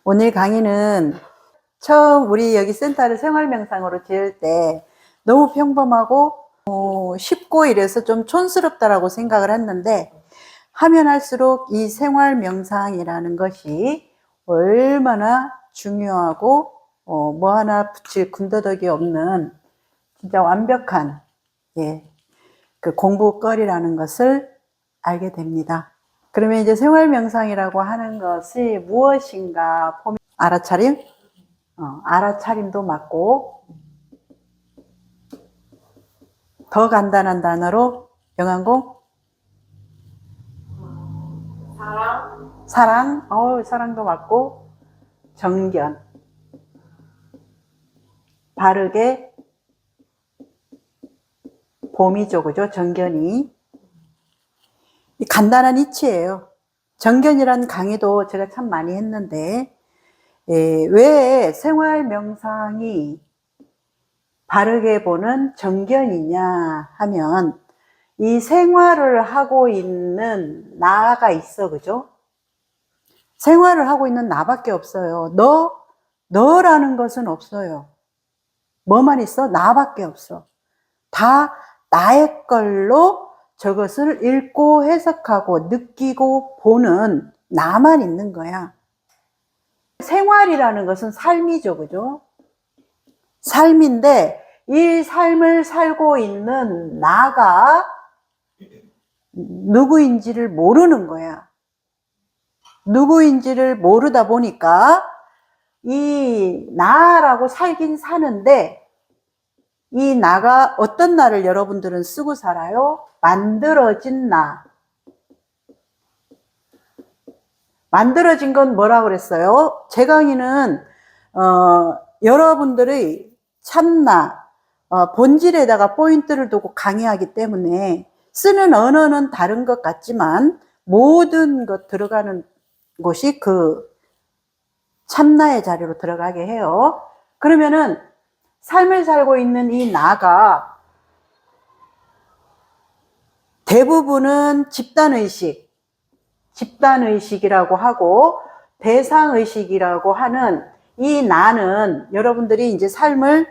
오늘 강의는 처음 우리 여기 센터를 생활명상으로 지을 때 너무 평범하고 쉽고 이래서 좀 촌스럽다라고 생각을 했는데, 하면 할수록 이 생활명상이라는 것이 얼마나 중요하고 뭐 하나 붙일 군더더기 없는 진짜 완벽한 그 공부거리라는 것을 알게 됩니다. 그러면 이제 생활명상이라고 하는 것이 무엇인가 보면 알아차림? 알아차림도 맞고, 더 간단한 단어로 영한공? 사랑? 사랑도 맞고, 정견. 바르게 봄이죠, 그죠? 정견이. 간단한 이치예요. 정견이란 강의도 제가 참 많이 했는데, 왜 생활 명상이 바르게 보는 정견이냐 하면, 이 생활을 하고 있는 나가 있어, 그죠? 생활을 하고 있는 나밖에 없어요. 너라는 것은 없어요. 뭐만 있어? 나밖에 없어. 다 나의 걸로 저것을 읽고 해석하고 느끼고 보는 나만 있는 거야. 생활이라는 것은 삶이죠, 그죠? 삶인데 이 삶을 살고 있는 나가 누구인지를 모르는 거야. 누구인지를 모르다 보니까 이 나라고 살긴 사는데, 이 나가 어떤 나를 여러분들은 쓰고 살아요? 만들어진 나. 만들어진 건 뭐라고 그랬어요? 제 강의는 여러분들의 참나, 본질에다가 포인트를 두고 강의하기 때문에 쓰는 언어는 다른 것 같지만 모든 것 들어가는 곳이 그 참나의 자리로 들어가게 해요. 그러면은 삶을 살고 있는 이 나가 대부분은 집단의식이라고 하고 대상의식이라고 하는 이 나는 여러분들이 이제 삶을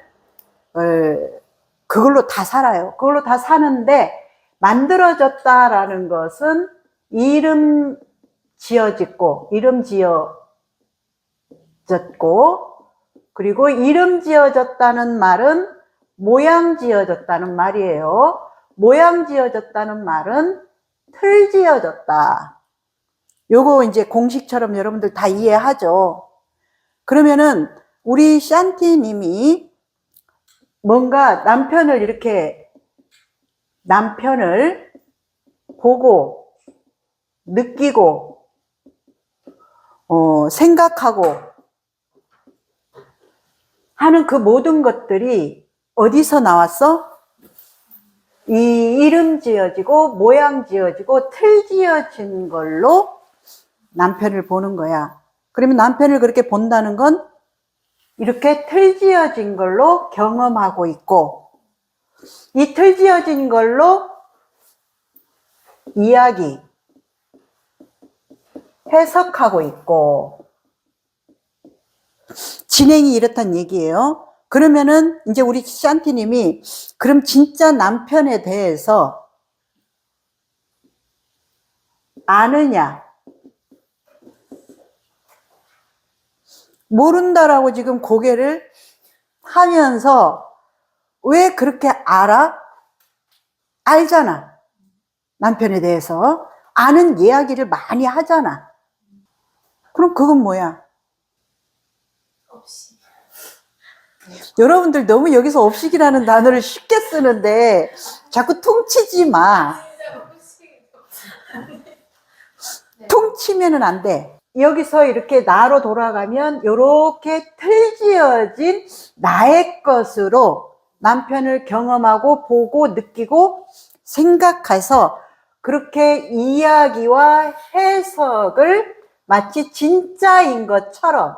그걸로 다 살아요. 그걸로 다 사는데, 만들어졌다라는 것은 이름 지어졌고, 그리고 이름 지어졌다는 말은 모양 지어졌다는 말이에요. 모양 지어졌다는 말은 틀 지어졌다. 요거 이제 공식처럼 여러분들 다 이해하죠. 그러면은 우리 샨티님이 뭔가 남편을 보고 느끼고 생각하고 하는 그 모든 것들이 어디서 나왔어? 이 이름 지어지고 모양 지어지고 틀 지어진 걸로 남편을 보는 거야. 그러면 남편을 그렇게 본다는 건 이렇게 틀 지어진 걸로 경험하고 있고, 이 틀 지어진 걸로 이야기, 해석하고 있고, 진행이 이렇단 얘기예요. 그러면은 이제 우리 샨티님이 그럼 진짜 남편에 대해서 아느냐? 모른다라고 지금 고개를 하면서 왜 그렇게 알아? 알잖아. 남편에 대해서 아는 이야기를 많이 하잖아. 그럼 그건 뭐야? 업식. 여러분들 너무 여기서 업식이라는 단어를 쉽게 쓰는데 자꾸 퉁치지 마. 퉁치면은 안 돼. 여기서 이렇게 나로 돌아가면 이렇게 틀지어진 나의 것으로 남편을 경험하고 보고 느끼고 생각해서 그렇게 이야기와 해석을 마치 진짜인 것처럼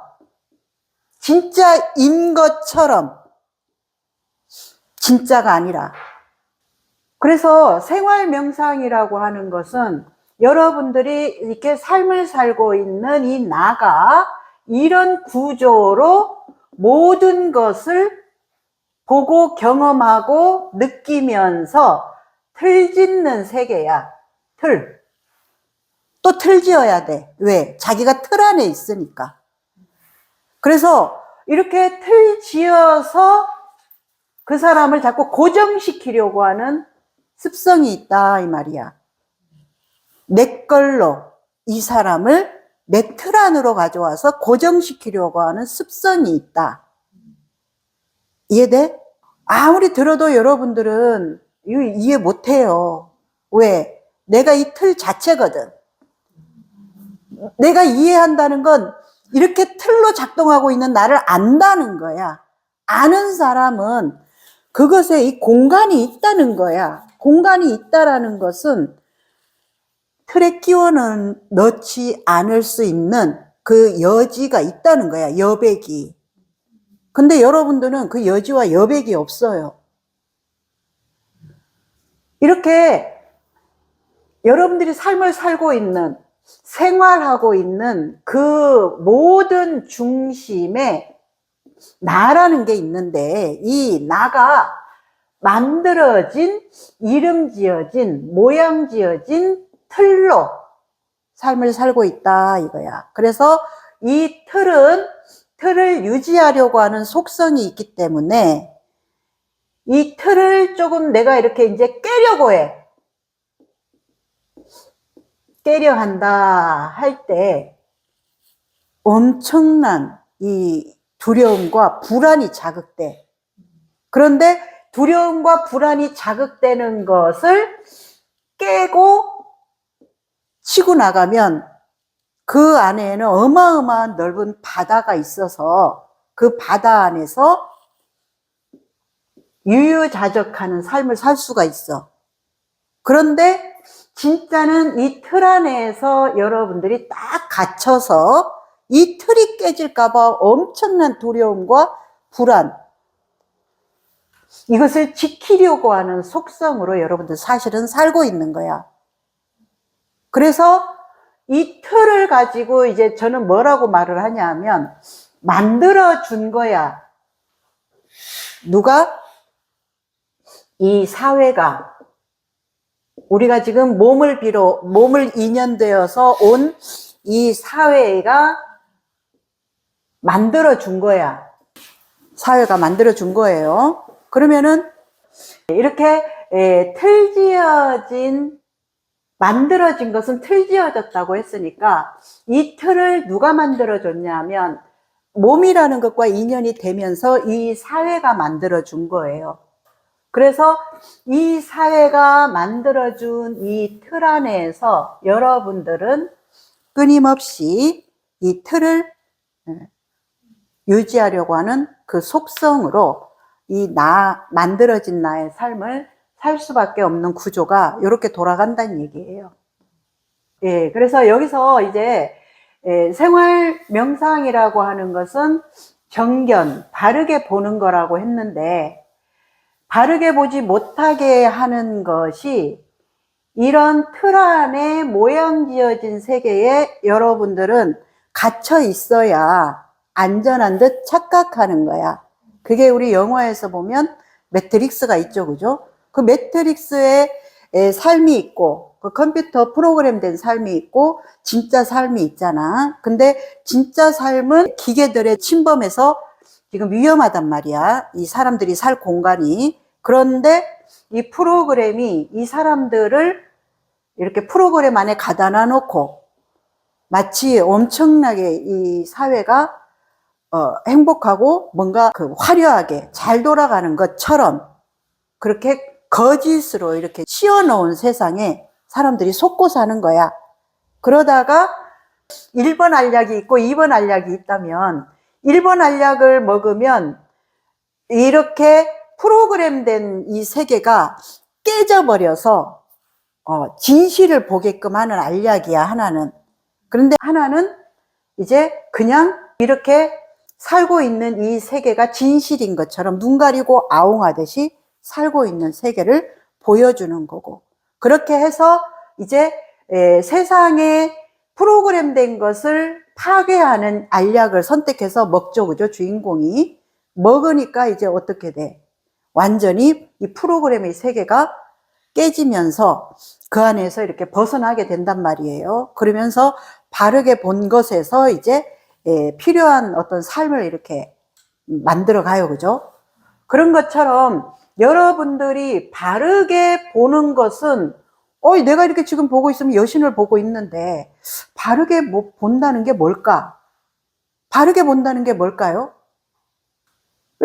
진짜가 아니라. 그래서 생활 명상이라고 하는 것은 여러분들이 이렇게 삶을 살고 있는 이 나가 이런 구조로 모든 것을 보고 경험하고 느끼면서 틀 짓는 세계야. 틀. 또 틀 지어야 돼. 왜? 자기가 틀 안에 있으니까. 그래서 이렇게 틀 지어서 그 사람을 자꾸 고정시키려고 하는 습성이 있다 이 말이야. 내 걸로 이 사람을 내 틀 안으로 가져와서 고정시키려고 하는 습성이 있다. 이해돼? 아무리 들어도 여러분들은 이해 못해요. 왜? 내가 이 틀 자체거든. 내가 이해한다는 건 이렇게 틀로 작동하고 있는 나를 안다는 거야. 아는 사람은 그것에 이 공간이 있다는 거야. 공간이 있다라는 것은 틀에 끼워 넣지 않을 수 있는 그 여지가 있다는 거야. 여백이. 근데 여러분들은 그 여지와 여백이 없어요. 이렇게 여러분들이 삶을 살고 있는, 생활하고 있는 그 모든 중심에 나라는 게 있는데, 이 나가 만들어진, 이름 지어진, 모양 지어진 틀로 삶을 살고 있다 이거야. 그래서 이 틀을 유지하려고 하는 속성이 있기 때문에 이 틀을 조금 내가 이렇게 이제 깨려고 해. 깨려 한다 할 때 엄청난 이 두려움과 불안이 자극돼. 그런데 두려움과 불안이 자극되는 것을 깨고 치고 나가면 그 안에는 어마어마한 넓은 바다가 있어서 그 바다 안에서 유유자적하는 삶을 살 수가 있어. 그런데 진짜는 이 틀 안에서 여러분들이 딱 갇혀서 이 틀이 깨질까봐 엄청난 두려움과 불안, 이것을 지키려고 하는 속성으로 여러분들 사실은 살고 있는 거야. 그래서 이 틀을 가지고 이제 저는 뭐라고 말을 하냐면 만들어 준 거야. 누가? 이 사회가. 우리가 지금 몸을 인연되어서 온 이 사회가 만들어 준 거야. 사회가 만들어 준 거예요. 그러면은 이렇게 만들어진 것은 틀 지어졌다고 했으니까 이 틀을 누가 만들어줬냐 하면 몸이라는 것과 인연이 되면서 이 사회가 만들어준 거예요. 그래서 이 사회가 만들어준 이 틀 안에서 여러분들은 끊임없이 이 틀을 유지하려고 하는 그 속성으로 만들어진 나의 삶을 살 수밖에 없는 구조가 이렇게 돌아간다는 얘기예요. 예, 그래서 여기서 이제 생활 명상이라고 하는 것은 정견, 바르게 보는 거라고 했는데 바르게 보지 못하게 하는 것이 이런 틀 안에 모양 지어진 세계에 여러분들은 갇혀 있어야 안전한 듯 착각하는 거야. 그게 우리 영화에서 보면 매트릭스가 있죠, 그죠? 그 매트릭스에 삶이 있고 그 컴퓨터 프로그램된 삶이 있고 진짜 삶이 있잖아. 근데 진짜 삶은 기계들의 침범해서 지금 위험하단 말이야. 이 사람들이 살 공간이. 그런데 이 프로그램이 이 사람들을 이렇게 프로그램 안에 가다 놔놓고 마치 엄청나게 이 사회가 행복하고 뭔가 그 화려하게 잘 돌아가는 것처럼 그렇게 거짓으로 이렇게 씌워놓은 세상에 사람들이 속고 사는 거야. 그러다가 1번 알약이 있고 2번 알약이 있다면 1번 알약을 먹으면 이렇게 프로그램된 이 세계가 깨져버려서 진실을 보게끔 하는 알약이야, 하나는. 그런데 하나는 이제 그냥 이렇게 살고 있는 이 세계가 진실인 것처럼 눈 가리고 아웅하듯이 살고 있는 세계를 보여주는 거고, 그렇게 해서 이제 세상에 프로그램된 것을 파괴하는 알약을 선택해서 먹죠. 그죠? 주인공이. 먹으니까 이제 어떻게 돼? 완전히 이 프로그램의 세계가 깨지면서 그 안에서 이렇게 벗어나게 된단 말이에요. 그러면서 바르게 본 것에서 이제 필요한 어떤 삶을 이렇게 만들어 가요. 그죠? 그런 것처럼 여러분들이 바르게 보는 것은 내가 이렇게 지금 보고 있으면 여신을 보고 있는데 바르게 본다는 게 뭘까? 바르게 본다는 게 뭘까요?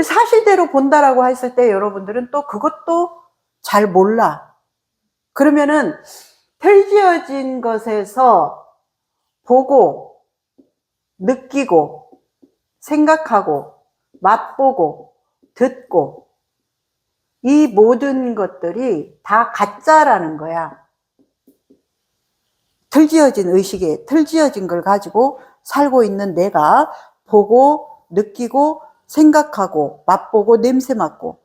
사실대로 본다라고 했을 때 여러분들은 또 그것도 잘 몰라. 그러면은 틀지어진 것에서 보고, 느끼고, 생각하고, 맛보고, 듣고, 이 모든 것들이 다 가짜라는 거야. 틀지어진 의식에 틀지어진 걸 가지고 살고 있는 내가 보고, 느끼고, 생각하고, 맛보고, 냄새 맡고.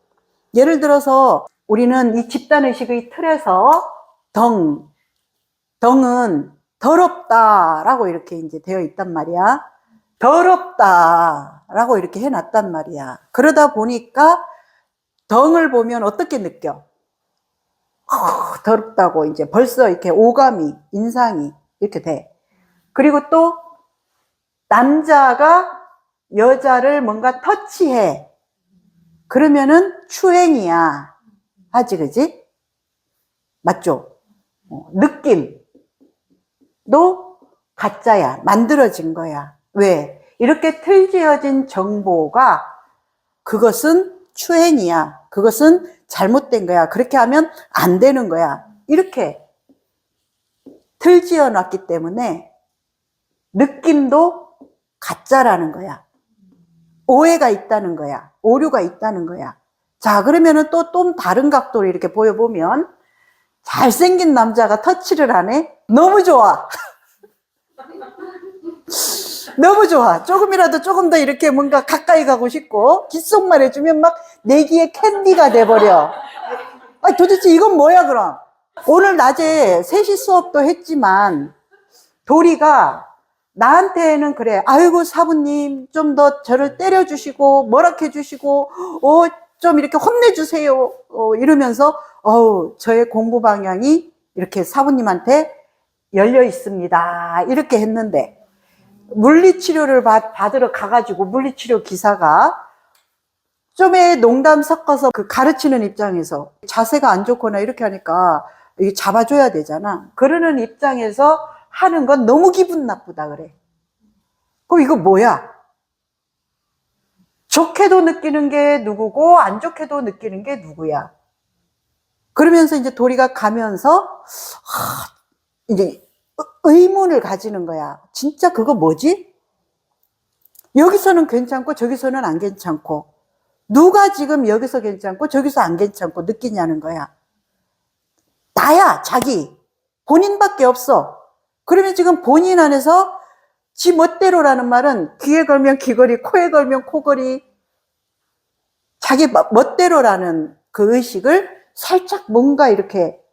예를 들어서 우리는 이 집단의식의 틀에서 덩은 더럽다라고 이렇게 이제 되어 있단 말이야. 더럽다라고 이렇게 해놨단 말이야. 그러다 보니까 덩을 보면 어떻게 느껴? 더럽다고 이제 벌써 이렇게 오감이, 인상이 이렇게 돼. 그리고 또 남자가 여자를 뭔가 터치해. 그러면은 추행이야. 하지, 그지? 맞죠? 느낌도 가짜야. 만들어진 거야. 왜? 이렇게 틀지어진 정보가 그것은 추행이야. 그것은 잘못된 거야. 그렇게 하면 안 되는 거야. 이렇게 틀지어 놨기 때문에 느낌도 가짜라는 거야. 오해가 있다는 거야. 오류가 있다는 거야. 자, 그러면은 또 다른 각도로 이렇게 보여보면 잘생긴 남자가 터치를 하네? 너무 좋아. 너무 좋아. 조금이라도 조금 더 이렇게 뭔가 가까이 가고 싶고 귓속말 해주면 막 내기의 캔디가 돼버려. 아니, 도대체 이건 뭐야 그럼? 오늘 낮에 3시 수업도 했지만 도리가 나한테는 그래. 아이고 사부님 좀 더 저를 때려주시고 뭐라 해주시고 좀 이렇게 혼내주세요. 이러면서 저의 공부 방향이 이렇게 사부님한테 열려 있습니다. 이렇게 했는데 물리치료를 받으러 가가지고 물리치료 기사가 좀의 농담 섞어서 그 가르치는 입장에서 자세가 안 좋거나 이렇게 하니까 이게 잡아줘야 되잖아. 그러는 입장에서 하는 건 너무 기분 나쁘다 그래. 그럼 이거 뭐야? 좋게도 느끼는 게 누구고 안 좋게도 느끼는 게 누구야? 그러면서 이제 도리가 가면서 이제 의문을 가지는 거야. 진짜 그거 뭐지? 여기서는 괜찮고 저기서는 안 괜찮고 누가 지금 여기서 괜찮고 저기서 안 괜찮고 느끼냐는 거야. 나야, 자기. 본인밖에 없어. 그러면 지금 본인 안에서 지 멋대로라는 말은 귀에 걸면 귀걸이, 코에 걸면 코걸이, 자기 멋대로라는 그 의식을 살짝 뭔가 이렇게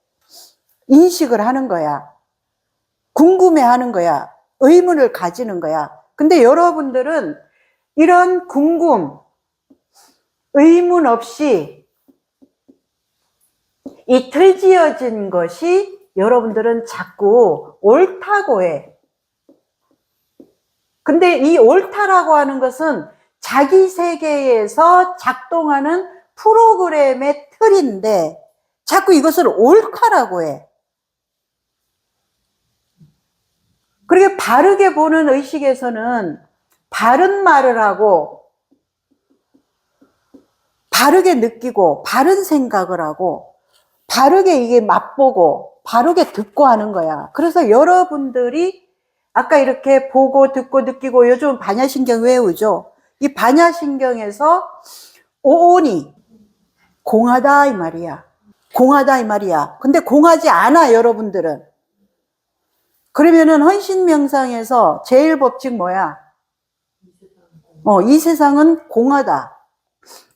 인식을 하는 거야. 궁금해 하는 거야. 의문을 가지는 거야. 근데 여러분들은 이런 궁금, 의문 없이 이 틀지어진 것이 여러분들은 자꾸 옳다고 해. 근데 이 옳다라고 하는 것은 자기 세계에서 작동하는 프로그램의 틀인데 자꾸 이것을 옳다라고 해. 그렇게 바르게 보는 의식에서는 바른 말을 하고 바르게 느끼고 바른 생각을 하고 바르게 이게 맛보고 바르게 듣고 하는 거야. 그래서 여러분들이 아까 이렇게 보고 듣고 느끼고 요즘 반야신경 외우죠. 이 반야신경에서 오온이 공하다 이 말이야. 공하다 이 말이야. 근데 공하지 않아 여러분들은. 그러면은 헌신명상에서 제일 법칙 뭐야? 이 세상은 공하다.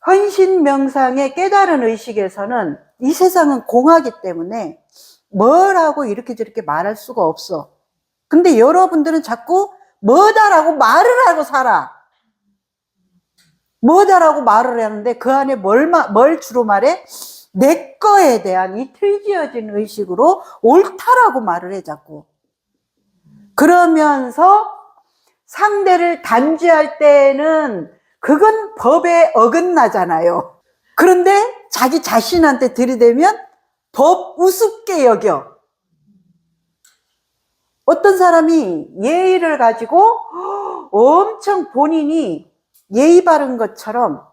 헌신명상의 깨달은 의식에서는 이 세상은 공하기 때문에 뭘 하고 이렇게 저렇게 말할 수가 없어. 근데 여러분들은 자꾸 뭐다라고 말을 하고 살아. 뭐다라고 말을 하는데 그 안에 뭘 주로 말해? 내 거에 대한 이 틀지어진 의식으로 옳다라고 말을 해 자꾸. 그러면서 상대를 단죄할 때는 그건 법에 어긋나잖아요. 그런데 자기 자신한테 들이대면 법 우습게 여겨. 어떤 사람이 예의를 가지고 엄청 본인이 예의 바른 것처럼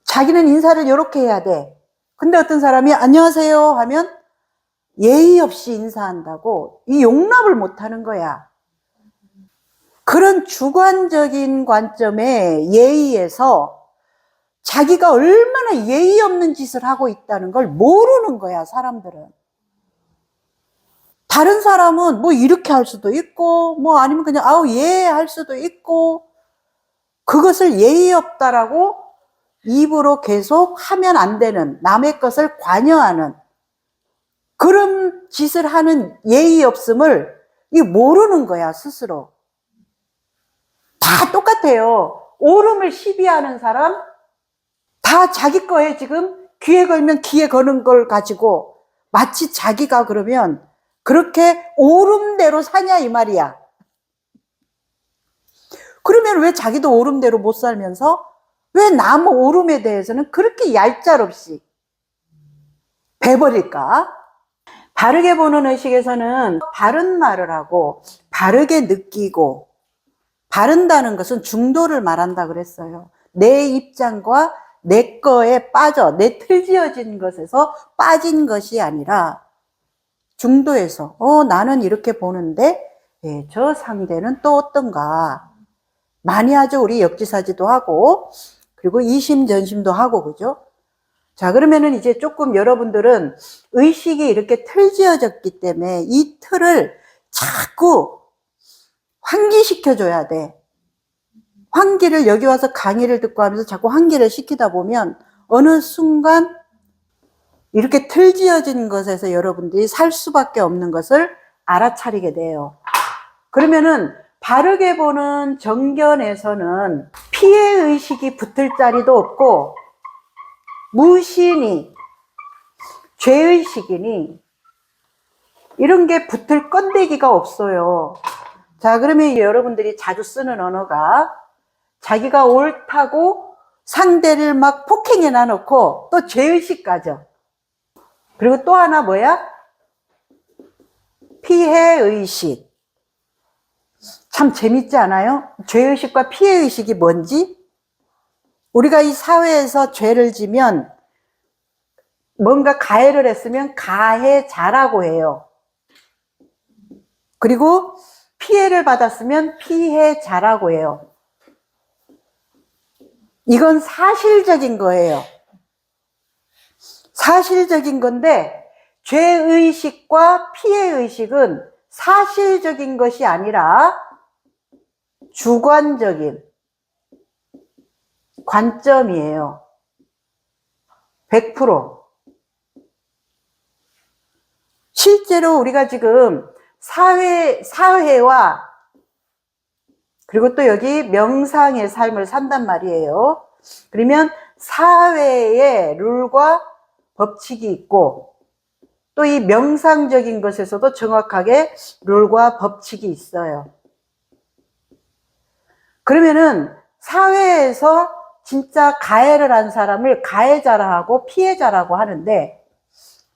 자기는 인사를 이렇게 해야 돼. 근데 어떤 사람이 안녕하세요 하면 예의 없이 인사한다고 이 용납을 못하는 거야. 그런 주관적인 관점의 예의에서 자기가 얼마나 예의 없는 짓을 하고 있다는 걸 모르는 거야, 사람들은. 다른 사람은 뭐 이렇게 할 수도 있고, 뭐 아니면 그냥 아우 예 할 수도 있고, 그것을 예의 없다라고 입으로 계속 하면 안 되는, 남의 것을 관여하는 그런 짓을 하는 예의 없음을 모르는 거야, 스스로. 다 똑같아요. 오름을 시비하는 사람 다 자기 거에 지금 귀에 걸면 귀에 거는 걸 가지고 마치 자기가 그러면 그렇게 오름대로 사냐 이 말이야. 그러면 왜 자기도 오름대로 못 살면서 왜 남 오름에 대해서는 그렇게 얄짤없이 배버릴까? 바르게 보는 의식에서는 바른 말을 하고 바르게 느끼고, 바른다는 것은 중도를 말한다 그랬어요. 내 입장과 내 거에 빠져, 내 틀지어진 것에서 빠진 것이 아니라 중도에서 나는 이렇게 보는데 저 상대는 또 어떤가. 많이 하죠. 우리 역지사지도 하고 그리고 이심전심도 하고, 그죠? 자, 그러면은 이제 조금 여러분들은 의식이 이렇게 틀지어졌기 때문에 이 틀을 자꾸 환기시켜줘야 돼. 환기를 여기 와서 강의를 듣고 하면서 자꾸 환기를 시키다 보면 어느 순간 이렇게 틀지어진 것에서 여러분들이 살 수밖에 없는 것을 알아차리게 돼요. 그러면은 바르게 보는 정견에서는 피해의식이 붙을 자리도 없고 무신이 죄의식이니 이런 게 붙을 건데기가 없어요. 자, 그러면 여러분들이 자주 쓰는 언어가 자기가 옳다고 상대를 막 폭행해 놔놓고 또 죄의식 가져. 그리고 또 하나 뭐야? 피해의식. 참 재밌지 않아요? 죄의식과 피해의식이 뭔지? 우리가 이 사회에서 죄를 지면 뭔가 가해를 했으면 가해자라고 해요. 그리고 피해를 받았으면 피해자라고 해요. 이건 사실적인 거예요. 사실적인 건데 죄의식과 피해의식은 사실적인 것이 아니라 주관적인 관점이에요. 100%. 실제로 우리가 지금 사회와 그리고 또 여기 명상의 삶을 산단 말이에요. 그러면 사회의 룰과 법칙이 있고 또 이 명상적인 것에서도 정확하게 룰과 법칙이 있어요. 그러면은 사회에서 진짜 가해를 한 사람을 가해자라 하고 피해자라고 하는데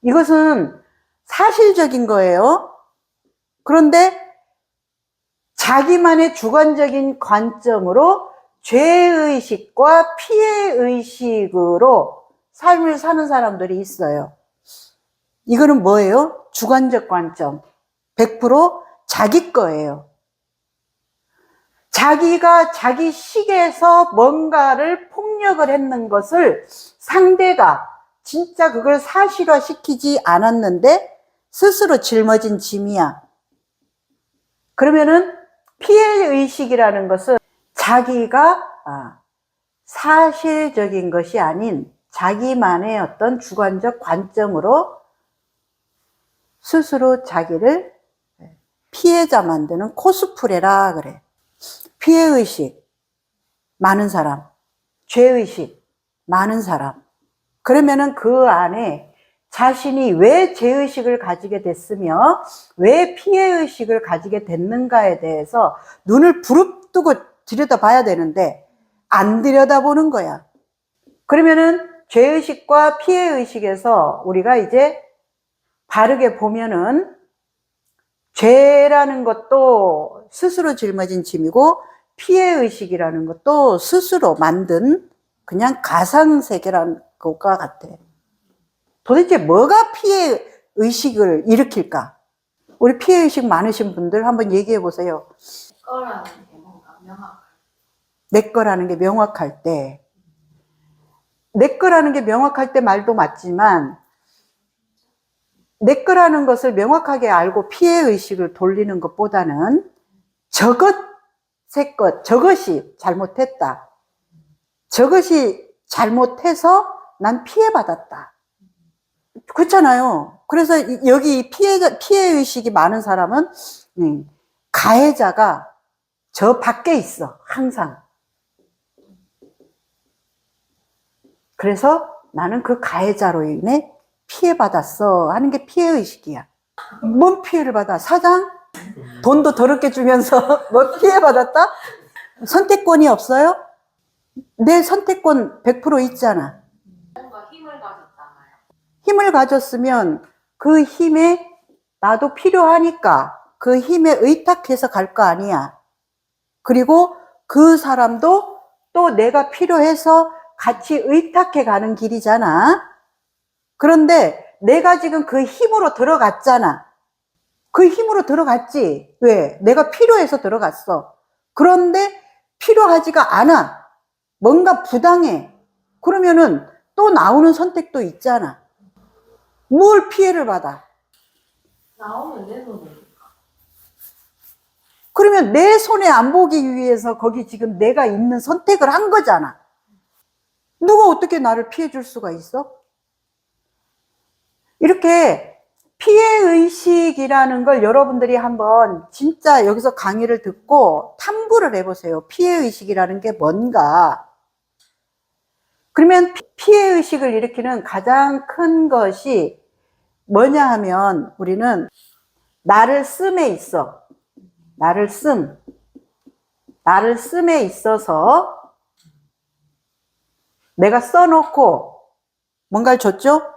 이것은 사실적인 거예요. 그런데 자기만의 주관적인 관점으로 죄의식과 피해의식으로 삶을 사는 사람들이 있어요. 이거는 뭐예요? 주관적 관점. 100% 자기 거예요. 자기가 자기 식에서 뭔가를 폭력을 했는 것을 상대가 진짜 그걸 사실화시키지 않았는데 스스로 짊어진 짐이야. 그러면은 피해의식이라는 것은 자기가 사실적인 것이 아닌 자기만의 어떤 주관적 관점으로 스스로 자기를 피해자 만드는 코스프레라 그래. 피해의식 많은 사람, 죄의식 많은 사람. 그러면은 그 안에 자신이 왜 죄의식을 가지게 됐으며 왜 피해의식을 가지게 됐는가에 대해서 눈을 부릅뜨고 들여다봐야 되는데 안 들여다보는 거야. 그러면은 죄의식과 피해의식에서 우리가 이제 바르게 보면은 죄라는 것도 스스로 짊어진 짐이고 피해의식이라는 것도 스스로 만든 그냥 가상세계라는 것과 같아. 도대체 뭐가 피해의식을 일으킬까? 우리 피해의식 많으신 분들 한번 얘기해 보세요. 내 거라는 게 명확할 때. 내 거라는 게 명확할 때 말도 맞지만 내 거라는 것을 명확하게 알고 피해의식을 돌리는 것보다는 저것의 것, 저것이 잘못했다. 저것이 잘못해서 난 피해받았다. 그렇잖아요. 그래서 여기 피해의식이 많은 사람은 가해자가 저 밖에 있어. 항상. 그래서 나는 그 가해자로 인해 피해받았어 하는 게 피해의식이야. 뭔 피해를 받아? 사장? 돈도 더럽게 주면서 뭐 피해받았다? 선택권이 없어요? 내 선택권 100% 있잖아. 뭔가 힘을 가졌잖아요. 힘을 가졌으면 그 힘에 나도 필요하니까 그 힘에 의탁해서 갈 거 아니야. 그리고 그 사람도 또 내가 필요해서 같이 의탁해 가는 길이잖아. 그런데 내가 지금 그 힘으로 들어갔잖아. 그 힘으로 들어갔지. 왜? 내가 필요해서 들어갔어. 그런데 필요하지가 않아. 뭔가 부당해. 그러면은 또 나오는 선택도 있잖아. 뭘 피해를 받아? 나오면 내 손이니까. 그러면 내 손에 안 보기 위해서 거기 지금 내가 있는 선택을 한 거잖아. 누가 어떻게 나를 피해 줄 수가 있어? 이렇게 피해의식이라는 걸 여러분들이 한번 진짜 여기서 강의를 듣고 탐구를 해보세요. 피해의식이라는 게 뭔가. 그러면 피해의식을 일으키는 가장 큰 것이 뭐냐 하면 우리는 나를 씀에 있어. 나를 씀에 있어서 내가 써놓고 뭔가를 줬죠?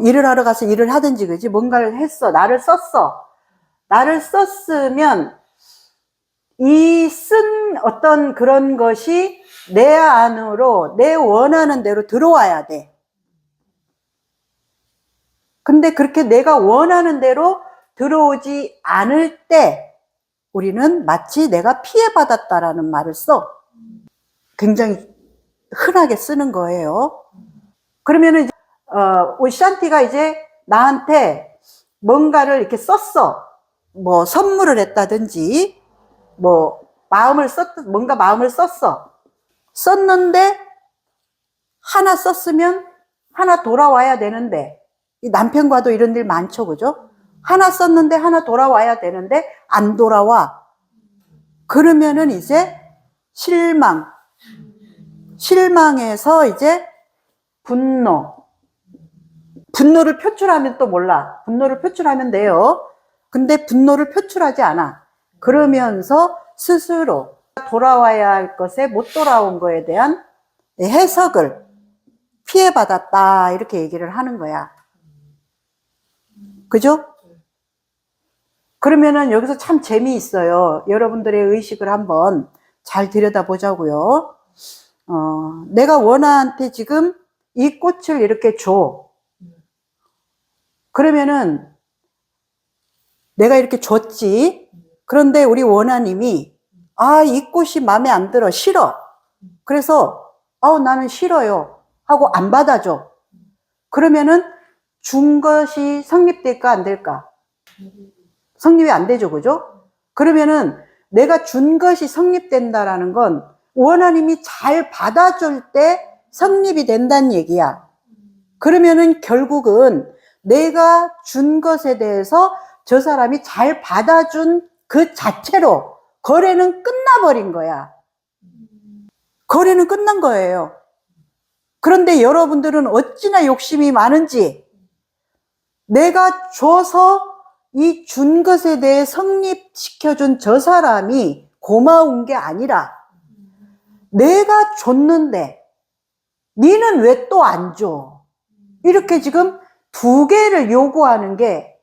일을 하러 가서 일을 하든지, 그지? 뭔가를 했어. 나를 썼어. 나를 썼으면 이 쓴 어떤 그런 것이 내 안으로 내 원하는 대로 들어와야 돼. 근데 그렇게 내가 원하는 대로 들어오지 않을 때 우리는 마치 내가 피해받았다라는 말을 써. 굉장히 흔하게 쓰는 거예요. 그러면은 우리 샨티가 이제 나한테 뭔가를 이렇게 썼어. 뭐 선물을 했다든지 뭐 뭔가 마음을 썼어. 썼는데 하나 썼으면 하나 돌아와야 되는데 이 남편과도 이런 일 많죠, 그죠? 하나 썼는데 하나 돌아와야 되는데 안 돌아와. 그러면은 이제 실망에서 이제 분노를 표출하면 또 몰라. 분노를 표출하면 돼요. 근데 분노를 표출하지 않아. 그러면서 스스로 돌아와야 할 것에 못 돌아온 거에 대한 해석을 피해받았다 이렇게 얘기를 하는 거야. 그죠? 그러면은 여기서 참 재미있어요. 여러분들의 의식을 한번 잘 들여다보자고요. 내가 원한테 지금 이 꽃을 이렇게 줘. 그러면은 내가 이렇게 줬지. 그런데 우리 원하님이 이 꽃이 마음에 안 들어. 싫어. 그래서 나는 싫어요 하고 안 받아줘. 그러면은 준 것이 성립될까 안 될까? 성립이 안 되죠, 그죠? 그러면은 내가 준 것이 성립된다라는 건 원하님이 잘 받아줄 때 성립이 된다는 얘기야. 그러면은 결국은 내가 준 것에 대해서 저 사람이 잘 받아준 그 자체로 거래는 끝나버린 거야. 거래는 끝난 거예요. 그런데 여러분들은 어찌나 욕심이 많은지 내가 줘서 이 준 것에 대해 성립시켜준 저 사람이 고마운 게 아니라 내가 줬는데 니는 왜 또 안 줘? 이렇게 지금 두 개를 요구하는 게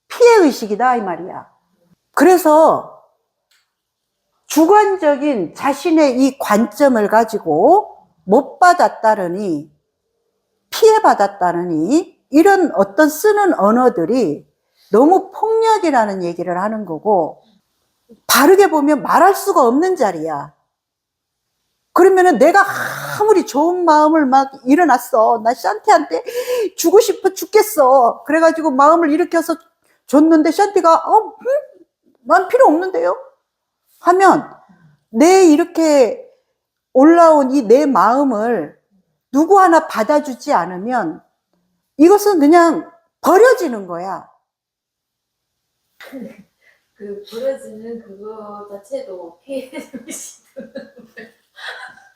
피해의식이다 이 말이야. 그래서 주관적인 자신의 이 관점을 가지고 못 받았다느니 피해받았다느니 이런 어떤 쓰는 언어들이 너무 폭력이라는 얘기를 하는 거고 바르게 보면 말할 수가 없는 자리야. 그러면은 내가 아무리 좋은 마음을 막 일어났어. 나 샨티한테 주고 싶어 죽겠어. 그래가지고 마음을 일으켜서 줬는데 샨티가 난 필요 없는데요? 하면 내 이렇게 올라온 이 내 마음을 누구 하나 받아주지 않으면 이것은 그냥 버려지는 거야. 그 버려지는 그거 자체도 피해의식.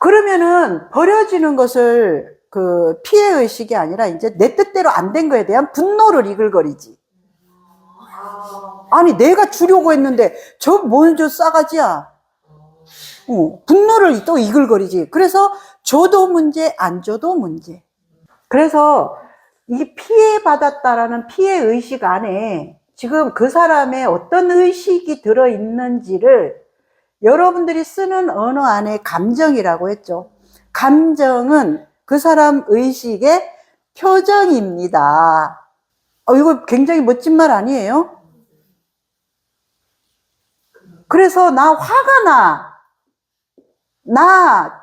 그러면은 버려지는 것을 그 피해의식이 아니라 이제 내 뜻대로 안 된 거에 대한 분노를 이글거리지. 아니 내가 주려고 했는데 저 뭔 저 싸가지야. 분노를 또 이글거리지. 그래서 줘도 문제 안 줘도 문제. 그래서 이 피해받았다라는 피해의식 안에 지금 그 사람의 어떤 의식이 들어있는지를 여러분들이 쓰는 언어 안에 감정이라고 했죠. 감정은 그 사람 의식의 표정입니다. 이거 굉장히 멋진 말 아니에요? 그래서 나 화가 나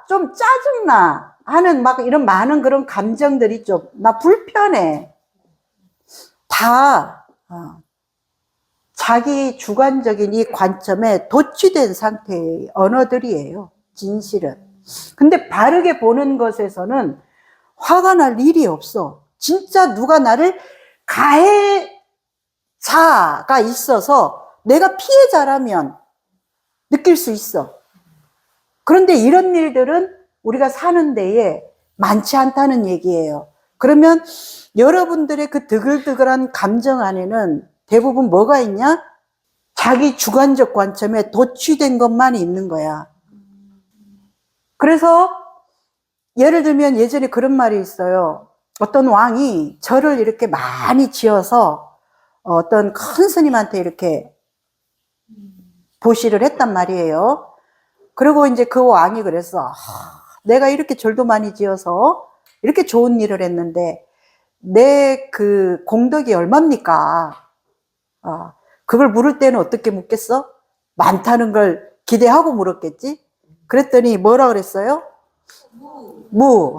좀 짜증나 하는 막 이런 많은 그런 감정들이 있죠. 나 불편해. 다 자기 주관적인 이 관점에 도취된 상태의 언어들이에요. 진실은. 근데 바르게 보는 것에서는 화가 날 일이 없어. 진짜 누가 나를 가해자가 있어서 내가 피해자라면 느낄 수 있어. 그런데 이런 일들은 우리가 사는 데에 많지 않다는 얘기예요. 그러면 여러분들의 그 드글드글한 감정 안에는 대부분 뭐가 있냐? 자기 주관적 관점에 도취된 것만 있는 거야. 그래서 예를 들면 예전에 그런 말이 있어요. 어떤 왕이 절을 이렇게 많이 지어서 어떤 큰 스님한테 이렇게 보시를 했단 말이에요. 그리고 이제 그 왕이 그랬어. 내가 이렇게 절도 많이 지어서 이렇게 좋은 일을 했는데 내 그 공덕이 얼마입니까? 그걸 물을 때는 어떻게 묻겠어? 많다는 걸 기대하고 물었겠지? 그랬더니 뭐라 그랬어요? 무.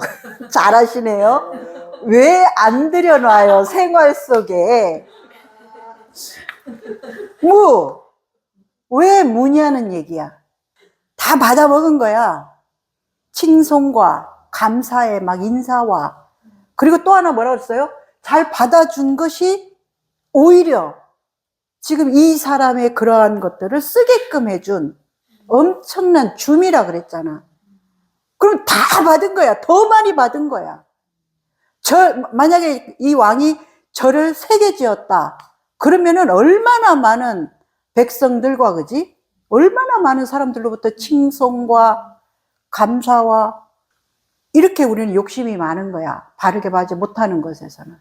잘하시네요. 왜 안 들여놔요? 생활 속에. 무. 왜 무냐는 얘기야. 다 받아 먹은 거야. 칭송과 감사의 막 인사와. 그리고 또 하나 뭐라 그랬어요? 잘 받아준 것이 오히려 지금 이 사람의 그러한 것들을 쓰게끔 해준 엄청난 줌이라 그랬잖아. 그럼 다 받은 거야. 더 많이 받은 거야. 만약에 이 왕이 절을 3개 지었다. 그러면은 얼마나 많은 백성들과 그지? 얼마나 많은 사람들로부터 칭송과 감사와 이렇게 우리는 욕심이 많은 거야. 바르게 받지 못하는 것에서는.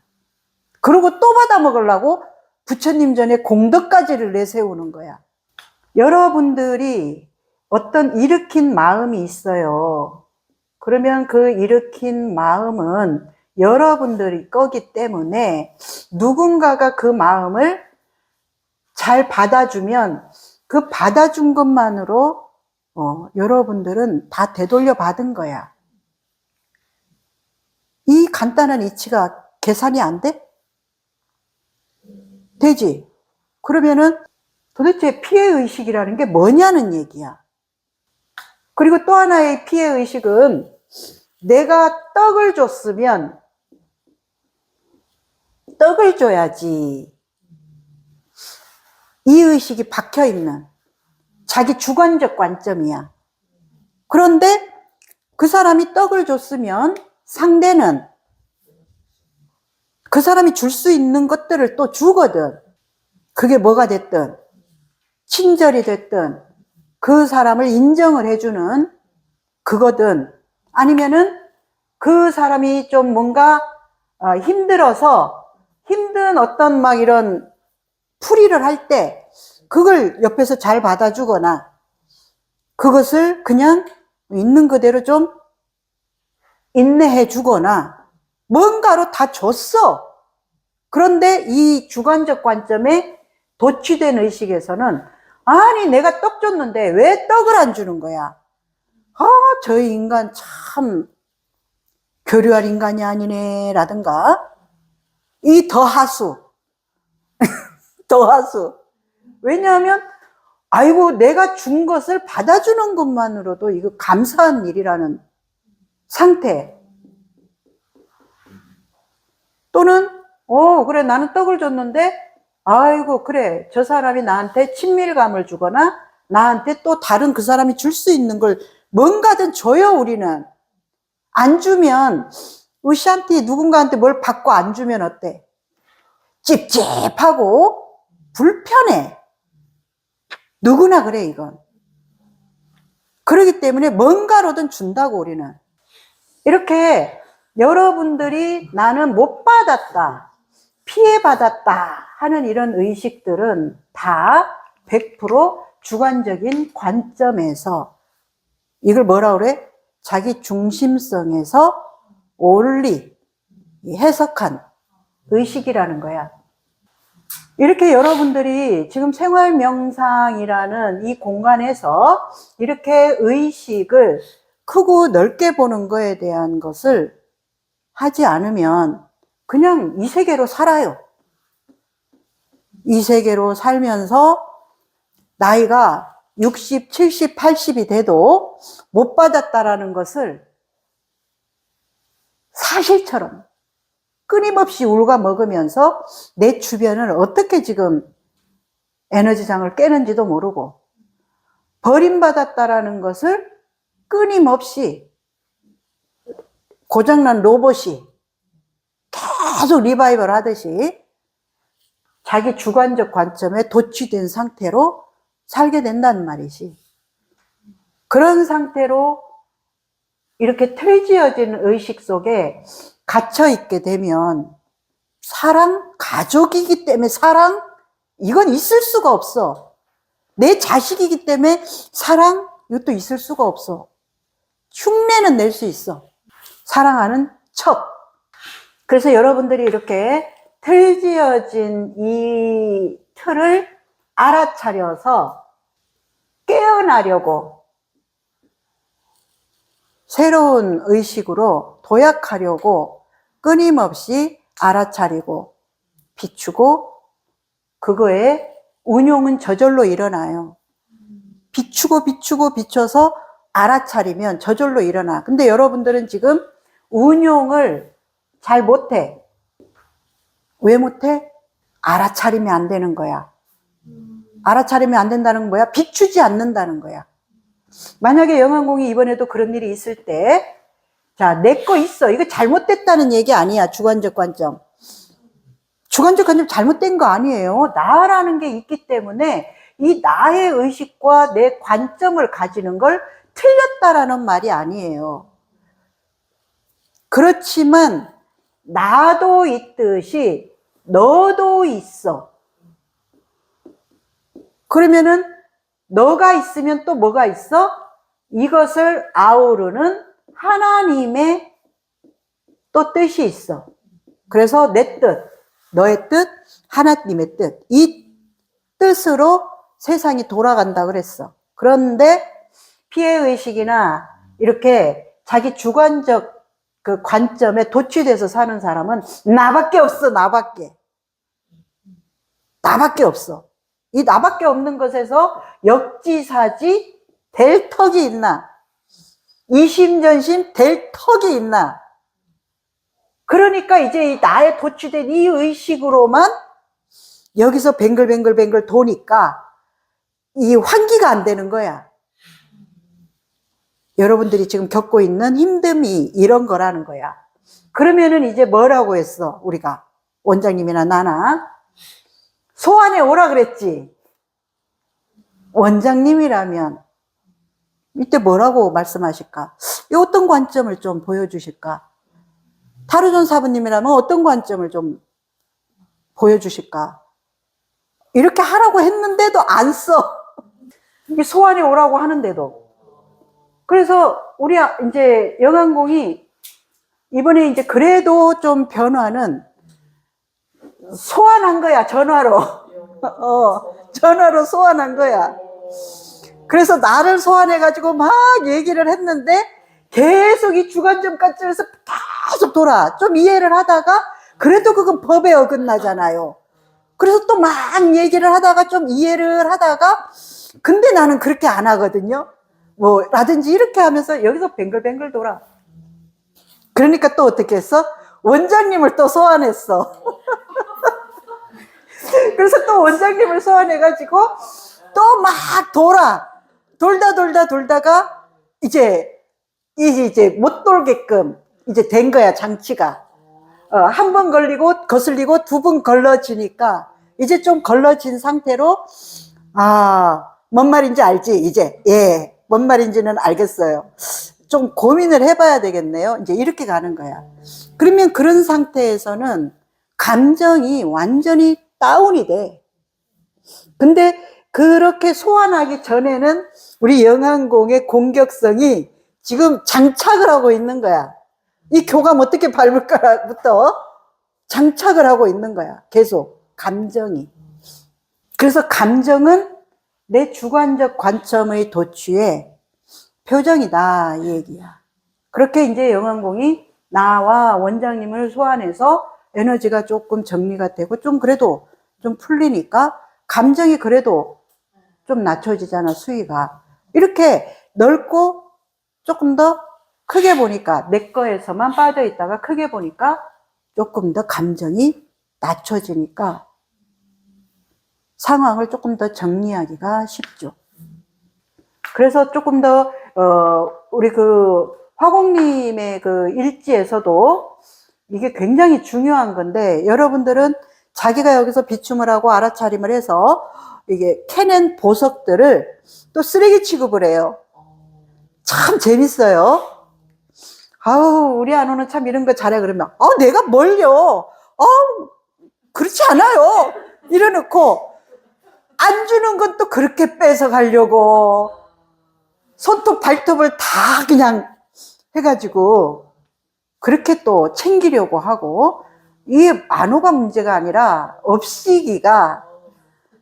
그리고 또 받아 먹으려고 부처님 전에 공덕까지를 내세우는 거야. 여러분들이 어떤 일으킨 마음이 있어요. 그러면 그 일으킨 마음은 여러분들이 거기 때문에 누군가가 그 마음을 잘 받아주면 그 받아준 것만으로 여러분들은 다 되돌려 받은 거야. 이 간단한 이치가 계산이 안 돼? 되지? 그러면은 도대체 피해의식이라는 게 뭐냐는 얘기야. 그리고 또 하나의 피해의식은 내가 떡을 줬으면 떡을 줘야지. 이 의식이 박혀 있는 자기 주관적 관점이야. 그런데 그 사람이 떡을 줬으면 상대는 그 사람이 줄 수 있는 것들을 또 주거든. 그게 뭐가 됐든, 친절이 됐든, 그 사람을 인정을 해주는 그거든. 아니면은 그 사람이 좀 뭔가 힘들어서 힘든 어떤 막 이런 풀이를 할 때 그걸 옆에서 잘 받아주거나 그것을 그냥 있는 그대로 좀 인내해 주거나 뭔가로 다 줬어. 그런데 이 주관적 관점에 도취된 의식에서는 아니 내가 떡 줬는데 왜 떡을 안 주는 거야? 아, 저 인간 참 교류할 인간이 아니네 라든가 이 더하수 더하수. 왜냐하면 아이고 내가 준 것을 받아주는 것만으로도 이거 감사한 일이라는 상태. 또는 그래 나는 떡을 줬는데 아이고 그래 저 사람이 나한테 친밀감을 주거나 나한테 또 다른 그 사람이 줄 수 있는 걸 뭔가든 줘요. 우리는 안 주면 으쌰한테 누군가한테 뭘 받고 안 주면 어때? 찝찝하고 불편해. 누구나 그래 이건. 그렇기 때문에 뭔가로든 준다고 우리는. 이렇게 여러분들이 나는 못 받았다, 피해받았다 하는 이런 의식들은 다 100% 주관적인 관점에서 이걸 뭐라 그래? 자기 중심성에서 올리 해석한 의식이라는 거야. 이렇게 여러분들이 지금 생활 명상이라는 이 공간에서 이렇게 의식을 크고 넓게 보는 거에 대한 것을 하지 않으면 그냥 이 세계로 살아요. 이 세계로 살면서 나이가 60, 70, 80이 돼도 못 받았다라는 것을 사실처럼 끊임없이 울가 먹으면서 내 주변을 어떻게 지금 에너지장을 깨는지도 모르고 버림받았다라는 것을 끊임없이 고장난 로봇이 계속 리바이벌 하듯이 자기 주관적 관점에 도취된 상태로 살게 된다는 말이지. 그런 상태로 이렇게 틀지어진 의식 속에 갇혀 있게 되면 사랑, 가족이기 때문에 사랑, 이건 있을 수가 없어. 내 자식이기 때문에 사랑, 이것도 있을 수가 없어. 흉내는 낼 수 있어. 사랑하는 척. 그래서 여러분들이 이렇게 틀지어진 이 틀을 알아차려서 깨어나려고 새로운 의식으로 도약하려고 끊임없이 알아차리고 비추고 그거에 운용은 저절로 일어나요. 비추고 비추고 비춰서 알아차리면 저절로 일어나. 근데 여러분들은 지금 운용을 잘 못해. 왜 못해? 알아차리면 안 되는 거야. 알아차리면 안 된다는 건 뭐야? 비추지 않는다는 거야. 만약에 영환공이 이번에도 그런 일이 있을 때, 자, 내 거 있어. 이거 잘못됐다는 얘기 아니야. 주관적 관점. 주관적 관점 잘못된 거 아니에요. 나라는 게 있기 때문에 이 나의 의식과 내 관점을 가지는 걸 틀렸다라는 말이 아니에요. 그렇지만 나도 있듯이 너도 있어. 그러면은 너가 있으면 또 뭐가 있어? 이것을 아우르는 하나님의 또 뜻이 있어. 그래서 내 뜻, 너의 뜻, 하나님의 뜻, 이 뜻으로 세상이 돌아간다 그랬어. 그런데 피해의식이나 이렇게 자기 주관적 그 관점에 도취돼서 사는 사람은 나밖에 없어. 나밖에 없어. 이 나밖에 없는 것에서 역지사지 될 턱이 있나? 이심전심 될 턱이 있나? 그러니까 이제 이 나에 도취된 이 의식으로만 여기서 뱅글뱅글뱅글 도니까 이 환기가 안 되는 거야. 여러분들이 지금 겪고 있는 힘듦이 이런 거라는 거야. 그러면은 이제 뭐라고 했어, 우리가? 원장님이나 나나. 소환해 오라 그랬지. 원장님이라면 이때 뭐라고 말씀하실까? 이 어떤 관점을 좀 보여주실까? 타르존 사부님이라면 어떤 관점을 좀 보여주실까? 이렇게 하라고 했는데도 안 써. 소환해 오라고 하는데도. 그래서 우리 이제 영안공이 이번에 이제 그래도 좀 변화는 소환한 거야, 전화로. 전화로 소환한 거야. 그래서 나를 소환해가지고 막 얘기를 했는데 계속 이 주관점 관점에서 계속 돌아. 좀 이해를 하다가 그래도 그건 법에 어긋나잖아요. 그래서 또 막 얘기를 하다가 좀 이해를 하다가 근데 나는 그렇게 안 하거든요. 뭐 라든지 이렇게 하면서 여기서 뱅글뱅글 돌아. 그러니까 또 어떻게 했어? 원장님을 또 소환했어. 그래서 또 원장님을 소환해가지고 또 막 돌다가 이제 못 돌게끔 이제 된 거야, 장치가. 한 번 걸리고 거슬리고 두 번 걸러지니까 이제 좀 걸러진 상태로 뭔 말인지 알지? 이제 뭔 말인지는 알겠어요. 좀 고민을 해봐야 되겠네요. 이제 이렇게 가는 거야. 그러면 그런 상태에서는 감정이 완전히 다운이 돼. 근데 그렇게 소환하기 전에는 우리 영안공의 공격성이 지금 장착을 하고 있는 거야. 이 교감 어떻게 밟을까부터 장착을 하고 있는 거야. 계속 감정이. 그래서 감정은 내 주관적 관점의 도취의 표정이다, 이 얘기야. 그렇게 이제 영안공이 나와 원장님을 소환해서 에너지가 조금 정리가 되고 좀 그래도 좀 풀리니까 감정이 그래도 좀 낮춰지잖아, 수위가. 이렇게 넓고 조금 더 크게 보니까 내 거에서만 빠져 있다가 크게 보니까 조금 더 감정이 낮춰지니까 상황을 조금 더 정리하기가 쉽죠. 그래서 조금 더 우리 그 화공님의 그 일지에서도 이게 굉장히 중요한 건데 여러분들은 자기가 여기서 비춤을 하고 알아차림을 해서 이게 캐낸 보석들을 또 쓰레기 취급을 해요. 참 재밌어요. 아우, 우리 안오는 참 이런 거 잘해. 그러면 내가 뭘요? 그렇지 않아요. 이래놓고 안 주는 건 또 그렇게 뺏어 가려고 손톱 발톱을 다 그냥 해가지고 그렇게 또 챙기려고 하고, 이게 안오가 문제가 아니라 업시기가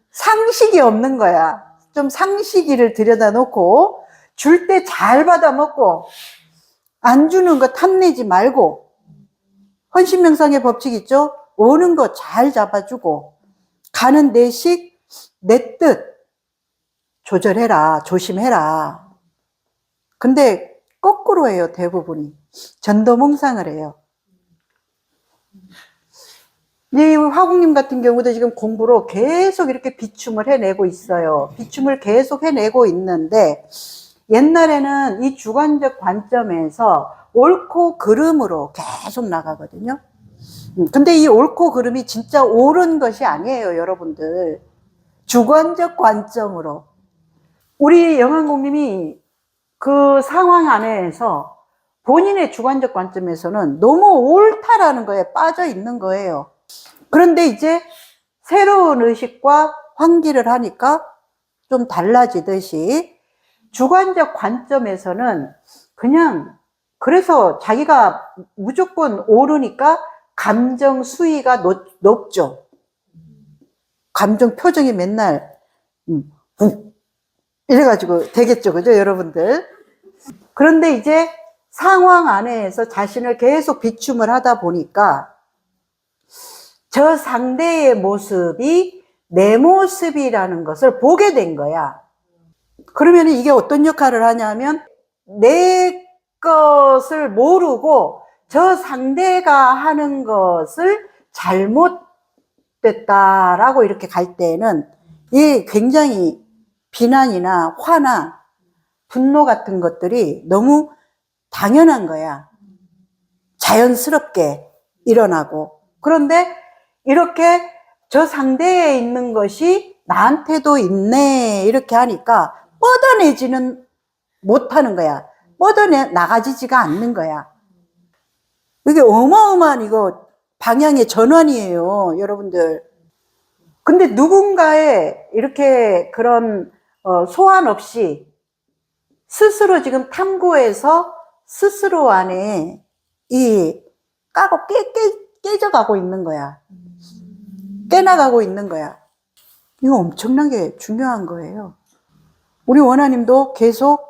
상식이 없는 거야. 좀 상식이를 들여다 놓고 줄 때 잘 받아 먹고 안 주는 거 탐내지 말고, 헌신명상의 법칙 있죠? 오는 거 잘 잡아주고 가는 내 식, 내 뜻 조절해라, 조심해라. 근데 거꾸로 해요, 대부분이. 전도몽상을 해요. 이 화국님 같은 경우도 지금 공부로 계속 이렇게 비춤을 해내고 있어요. 비춤을 계속 해내고 있는데 옛날에는 이 주관적 관점에서 옳고 그름으로 계속 나가거든요. 근데 이 옳고 그름이 진짜 옳은 것이 아니에요, 여러분들. 주관적 관점으로. 우리 영안공님이 그 상황 안에서 본인의 주관적 관점에서는 너무 옳다라는 거에 빠져 있는 거예요. 그런데 이제 새로운 의식과 환기를 하니까 좀 달라지듯이 주관적 관점에서는 그냥, 그래서 자기가 무조건 옳으니까 감정 수위가 높죠. 감정 표정이 맨날 이래가지고 되겠죠, 그죠, 여러분들? 그런데 이제 상황 안에서 자신을 계속 비춤을 하다 보니까 저 상대의 모습이 내 모습이라는 것을 보게 된 거야. 그러면 이게 어떤 역할을 하냐면 내 것을 모르고 저 상대가 하는 것을 잘못 잘못됐다라고 이렇게 갈 때에는 이 굉장히 비난이나 화나 분노 같은 것들이 너무 당연한 거야. 자연스럽게 일어나고. 그런데 이렇게 저 상대에 있는 것이 나한테도 있네 이렇게 하니까 뻗어내지는 못하는 거야. 나가지지가 않는 거야. 이게 어마어마한 이거 방향의 전환이에요, 여러분들. 근데 누군가의 이렇게 그런 소환 없이 스스로 지금 탐구해서 스스로 안에 이 까고 깨져가고 있는 거야. 깨나가고 있는 거야. 이거 엄청나게 중요한 거예요. 우리 원하님도 계속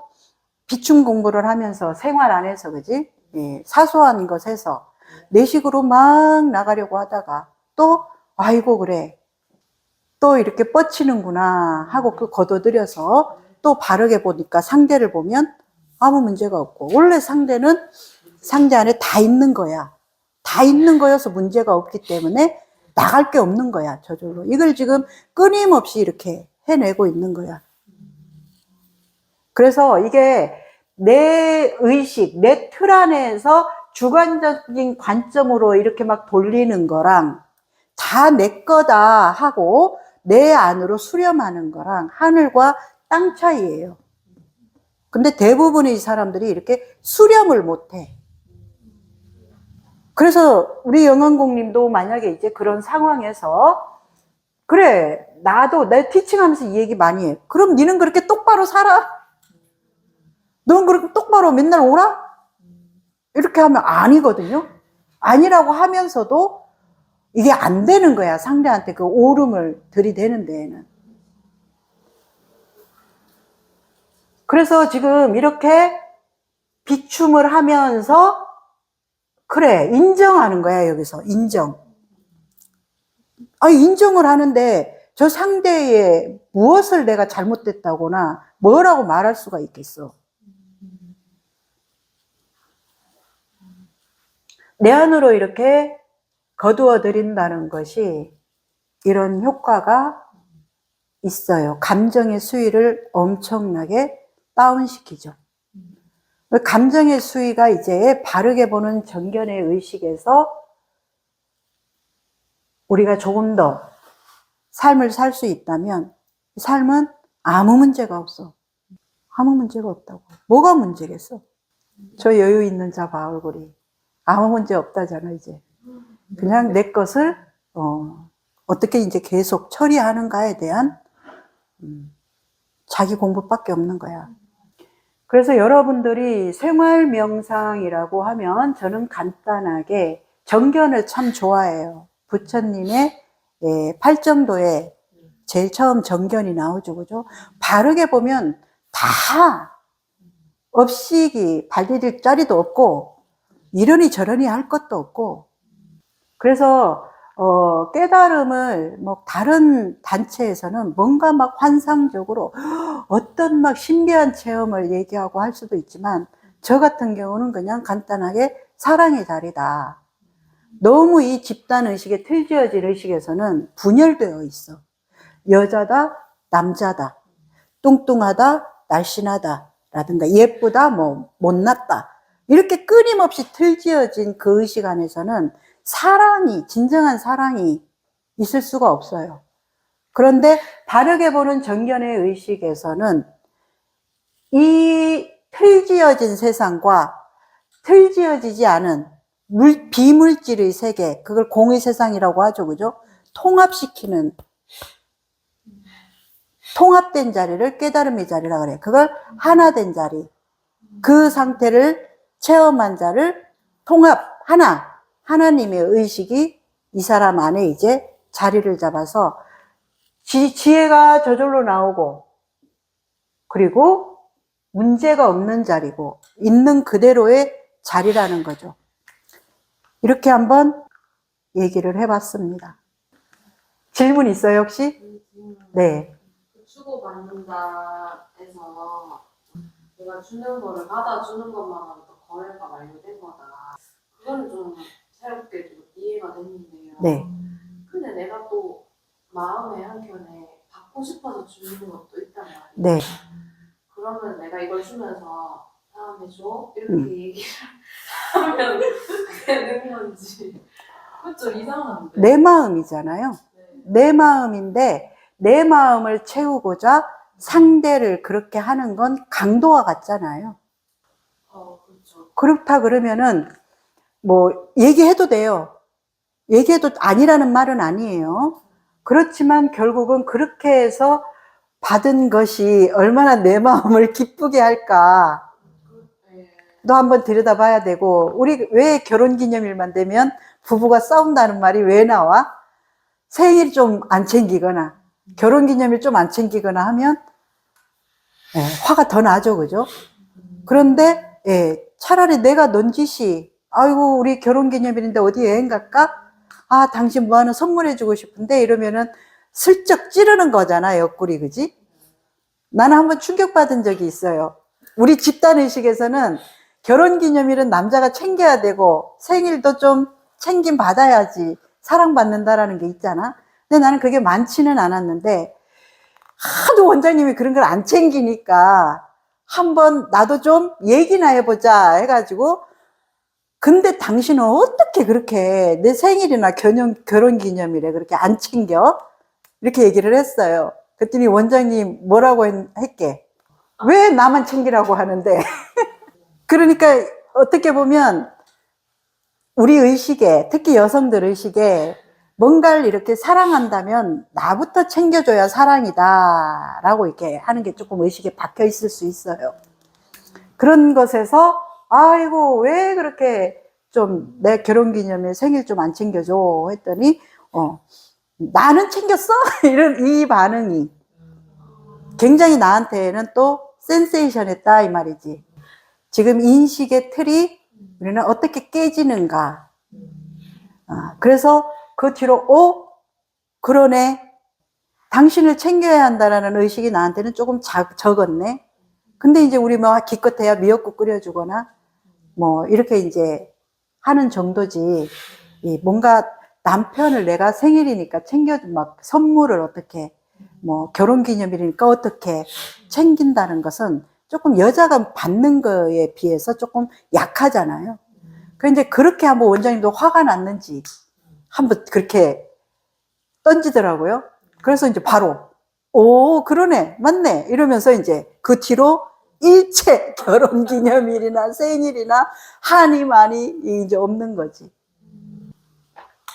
비춤 공부를 하면서 생활 안에서, 그지? 예, 사소한 것에서 내 식으로 막 나가려고 하다가 또, 아이고, 그래. 또 이렇게 뻗치는구나 하고 그 걷어들여서 또 바르게 보니까 상대를 보면 아무 문제가 없고, 원래 상대는 상대 안에 다 있는 거야. 다 있는 거여서 문제가 없기 때문에 나갈 게 없는 거야, 저절로. 이걸 지금 끊임없이 이렇게 해내고 있는 거야. 그래서 이게 내 의식, 내 틀 안에서 주관적인 관점으로 이렇게 막 돌리는 거랑 다 내 거다 하고 내 안으로 수렴하는 거랑 하늘과 땅 차이예요. 근데 대부분의 사람들이 이렇게 수렴을 못 해. 그래서 우리 영환공님도 만약에 이제 그런 상황에서 그래, 나도 내 티칭하면서 이 얘기 많이 해. 그럼 니는 그렇게 똑바로 살아? 넌 그렇게 똑바로 맨날 오라? 이렇게 하면 아니거든요. 아니라고 하면서도 이게 안 되는 거야. 상대한테 그 오름을 들이대는 데에는. 그래서 지금 이렇게 비춤을 하면서 그래, 인정하는 거야, 여기서. 인정. 아니, 인정을 하는데 저 상대의 무엇을 내가 잘못됐다거나 뭐라고 말할 수가 있겠어. 내 안으로 이렇게 거두어 들인다는 것이 이런 효과가 있어요. 감정의 수위를 엄청나게 다운시키죠. 감정의 수위가 이제 바르게 보는 정견의 의식에서 우리가 조금 더 삶을 살 수 있다면 삶은 아무 문제가 없어. 아무 문제가 없다고. 뭐가 문제겠어? 저 여유 있는 자 봐, 얼굴이. 아무 문제 없다잖아, 이제. 그냥 내 것을 어떻게 이제 계속 처리하는가에 대한 자기 공부밖에 없는 거야. 그래서 여러분들이 생활 명상이라고 하면 저는 간단하게 정견을 참 좋아해요. 부처님의 팔정도에 제일 처음 정견이 나오죠, 그죠? 바르게 보면 다 업식이 발디딜 자리도 없고 이러니 저러니 할 것도 없고. 그래서 깨달음을 뭐 다른 단체에서는 뭔가 막 환상적으로 어떤 막 신비한 체험을 얘기하고 할 수도 있지만 저 같은 경우는 그냥 간단하게 사랑의 자리다. 너무 이 집단 의식에 틀지어진 의식에서는 분열되어 있어. 여자다, 남자다, 뚱뚱하다, 날씬하다 라든가 예쁘다, 뭐 못났다 이렇게 끊임없이 틀지어진 그 의식 안에서는 사랑이, 진정한 사랑이 있을 수가 없어요. 그런데 바르게 보는 정견의 의식에서는 이 틀지어진 세상과 틀지어지지 않은 비물질의 세계, 그걸 공의 세상이라고 하죠, 그죠? 통합시키는, 통합된 자리를 깨달음의 자리라고 그래. 그걸 하나된 자리. 그 상태를 체험한 자를 하나님의 의식이 이 사람 안에 이제 자리를 잡아서 지혜가 저절로 나오고, 그리고 문제가 없는 자리고, 있는 그대로의 자리라는 거죠. 이렇게 한번 얘기를 해봤습니다. 질문 있어요, 혹시? 네. 주고받는다 해서 내가 주는 거를 받아주는 것만으로도 거래가 완료된 거다. 그거는 좀 새롭게 좀 이해가 됐는데요. 네. 근데 내가 또 마음의 한켠에 받고 싶어서 주는 것도 있단 말이야. 네. 그러면 내가 이걸 주면서 다음에 줘? 이렇게 얘기를 하면 되는 건지. 그건 좀 이상한데. 내 마음이잖아요. 네. 내 마음인데 내 마음을 채우고자 상대를 그렇게 하는 건 강도와 같잖아요. 그렇죠. 그렇다 그러면은 뭐 얘기해도 돼요. 얘기해도 아니라는 말은 아니에요. 그렇지만 결국은 그렇게 해서 받은 것이 얼마나 내 마음을 기쁘게 할까. 네. 너 한번 들여다봐야 되고, 우리 왜 결혼기념일만 되면 부부가 싸운다는 말이 왜 나와? 생일 좀 안 챙기거나 결혼기념일 좀 안 챙기거나 하면 화가 더 나죠, 그죠? 그런데 차라리 내가 넌지시 아이고 우리 결혼기념일인데 어디 여행 갈까? 아 당신 뭐 하나 선물해주고 싶은데 이러면은 슬쩍 찌르는 거잖아, 옆구리. 그지? 나는 한번 충격받은 적이 있어요. 우리 집단 의식에서는 결혼기념일은 남자가 챙겨야 되고 생일도 좀 챙김 받아야지 사랑받는다라는 게 있잖아. 근데 나는 그게 많지는 않았는데 하도 원장님이 그런 걸 안 챙기니까 한번 나도 좀 얘기나 해보자 해가지고, 근데 당신은 어떻게 그렇게 내 생일이나 결혼기념일에 그렇게 안 챙겨? 이렇게 얘기를 했어요. 그랬더니 원장님 뭐라고 했게? 왜 나만 챙기라고 하는데? 그러니까 어떻게 보면 우리 의식에, 특히 여성들 의식에 뭔가를 이렇게 사랑한다면 나부터 챙겨줘야 사랑이다 라고 이렇게 하는 게 조금 의식에 박혀 있을 수 있어요. 그런 것에서 아이고 왜 그렇게 좀 내 결혼기념일 생일 좀 안 챙겨줘 했더니 나는 챙겼어? 이런 이 반응이 굉장히 나한테는 또 센세이션했다 이 말이지. 지금 인식의 틀이 우리는 어떻게 깨지는가. 그래서 그 뒤로 그러네. 당신을 챙겨야 한다라는 의식이 나한테는 조금 적었네. 근데 이제 우리 뭐 기껏해야 미역국 끓여주거나 뭐 이렇게 이제 하는 정도지. 뭔가 남편을 내가 생일이니까 막 선물을 어떻게 뭐 결혼기념일이니까 어떻게 챙긴다는 것은 조금 여자가 받는 거에 비해서 조금 약하잖아요. 그런데 그렇게 한번 원장님도 화가 났는지 한번 그렇게 던지더라고요. 그래서 이제 바로 그러네 맞네 이러면서 이제 그 뒤로 일체 결혼기념일이나 생일이나 하니 많이 이제 없는 거지.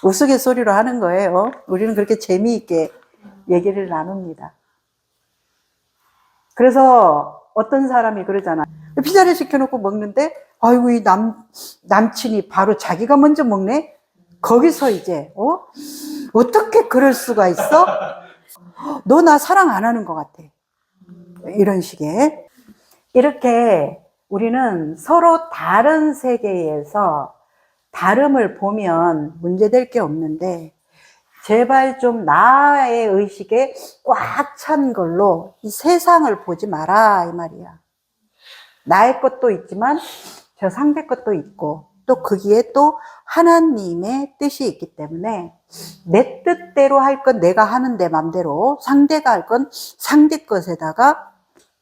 우스갯소리로 하는 거예요. 우리는 그렇게 재미있게 얘기를 나눕니다. 그래서 어떤 사람이 그러잖아. 피자를 시켜놓고 먹는데 아이고 이 남친이 바로 자기가 먼저 먹네. 거기서 이제 어떻게 그럴 수가 있어? 너 나 사랑 안 하는 것 같아. 이런 식의. 이렇게 우리는 서로 다른 세계에서 다름을 보면 문제될 게 없는데 제발 좀 나의 의식에 꽉 찬 걸로 이 세상을 보지 마라 이 말이야. 나의 것도 있지만 저 상대 것도 있고 또 거기에 또 하나님의 뜻이 있기 때문에 내 뜻대로 할 건 내가 하는 내 맘대로, 상대가 할 건 상대 것에다가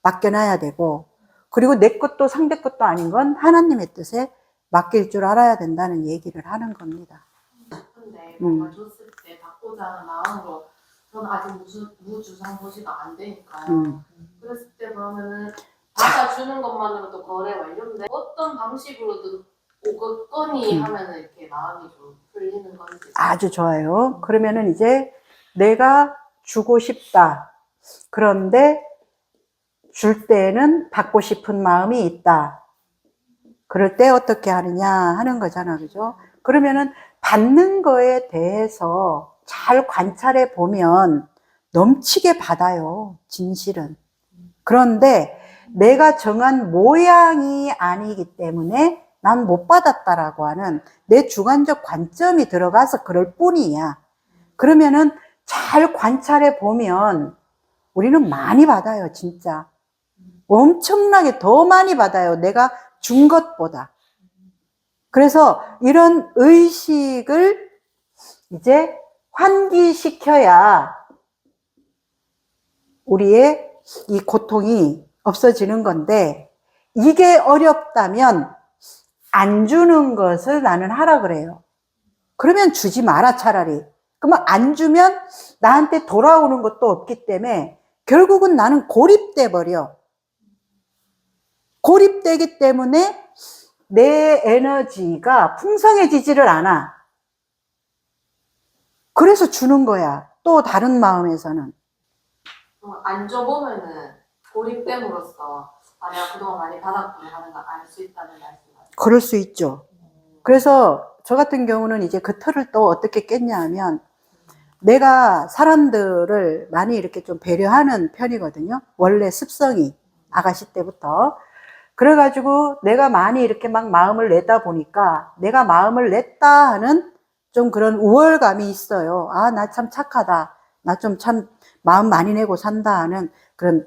맡겨놔야 되고, 그리고 내 것도 상대 것도 아닌 건 하나님의 뜻에 맡길 줄 알아야 된다는 얘기를 하는 겁니다. 근데 뭔가 줬을 때 받고자 하는 마음으로 저는 아직 무주상보시가 안 되니까요. 그랬을 때 그러면은 받아주는 것만으로도 거래 완료인데 어떤 방식으로든 오겠거니 하면은 이렇게 마음이 좀 풀리는 건지. 아주 좋아요. 그러면은 이제 내가 주고 싶다. 그런데 줄 때에는 받고 싶은 마음이 있다. 그럴 때 어떻게 하느냐 하는 거잖아. 그죠? 그러면은 받는 거에 대해서 잘 관찰해 보면 넘치게 받아요. 진실은. 그런데 내가 정한 모양이 아니기 때문에 난 못 받았다라고 하는 내 주관적 관점이 들어가서 그럴 뿐이야. 그러면은 잘 관찰해 보면 우리는 많이 받아요, 진짜. 엄청나게 더 많이 받아요, 내가 준 것보다. 그래서 이런 의식을 이제 환기시켜야 우리의 이 고통이 없어지는 건데, 이게 어렵다면 안 주는 것을 나는 하라 그래요. 그러면 주지 마라, 차라리. 그러면 안 주면 나한테 돌아오는 것도 없기 때문에 결국은 나는 고립돼 버려. 고립되기 때문에 내 에너지가 풍성해지지를 않아. 그래서 주는 거야. 또 다른 마음에서는. 안 줘보면은 고립됨으로써 아, 내가 그동안 많이 받았구나 하는 걸 알 수 있다는 말씀이죠. 그럴 수 있죠. 그래서 저 같은 경우는 이제 그 틀을 또 어떻게 깼냐 하면, 내가 사람들을 많이 이렇게 좀 배려하는 편이거든요. 원래 습성이, 아가씨 때부터. 그래가지고 내가 많이 이렇게 막 마음을 내다 보니까 내가 마음을 냈다 하는 좀 그런 우월감이 있어요. 아, 나 참 착하다. 나 좀 참 마음 많이 내고 산다 하는 그런